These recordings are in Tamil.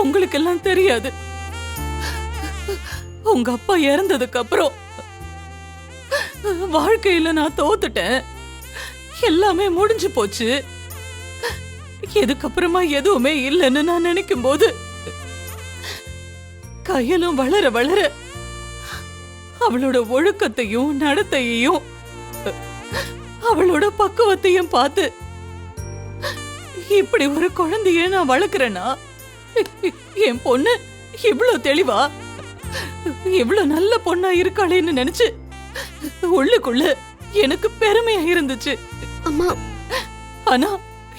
உங்களுக்கெல்லாம் தெரியாது. உங்க அப்பா இறந்ததுக்கு அப்புறம் வாழ்க்கையில நான் தோத்துட்டேன். எல்லாமே முடிஞ்சு போச்சு. இதுக்கப்புறமா எதுவுமே இல்லைன்னு நான் நினைக்கும் போது கையிலும் வளர வளர அவளோட ஒழுக்கத்தையும் நடத்தையையும் அவளோட பக்குவத்தையும் பார்த்து இப்படி ஒரு குழந்தைய நான் வளர்க்கிறேன்னா, என் பொண்ணு இவ்வளவு தெளிவா இவ்வளவு நல்ல பொண்ணா இருக்காளேன்னு நினைச்சு உள்ளுக்குள்ள எனக்கு பெருமையா இருந்துச்சு அம்மா. ஆனா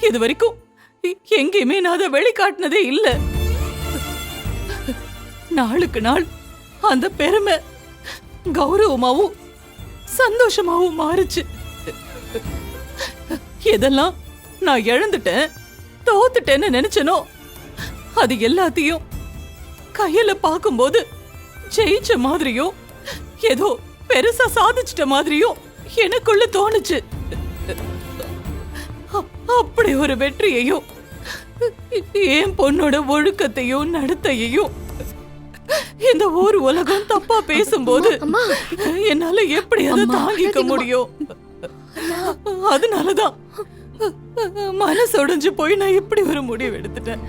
இது வரைக்கும் எங்கேயுமே நான் அதை வெளிக்காட்டினதே இல்ல. நாளுக்கு நாள் அந்த பெருமை கௌரவமாவும் சந்தோஷமாவும் மாறுச்சு. எதெல்லாம் நான் இழந்துட்டேன், தோத்துட்டேன்னு நினைச்சனோ அது எல்லாத்தையும் கையில பாக்கும்போது ஜெயிச்ச மாதிரியும் ஏதோ பெருசா சாதிச்சிட்ட மாதிரியும் எனக்குள்ள தோணுச்சு. அப்படி ஒரு வெற்றியையும் என் பொண்ணோட ஒழுக்கத்தையும் நடத்தையையும் இந்த ஊர் உலகம் தப்பா பேசும்போது என்னால எப்படி அதை தாங்கிக்க முடியும்? அதனாலதான் மனசொடைஞ்சு போய் நான் இப்படி ஒரு முடிவு எடுத்துட்டேன்.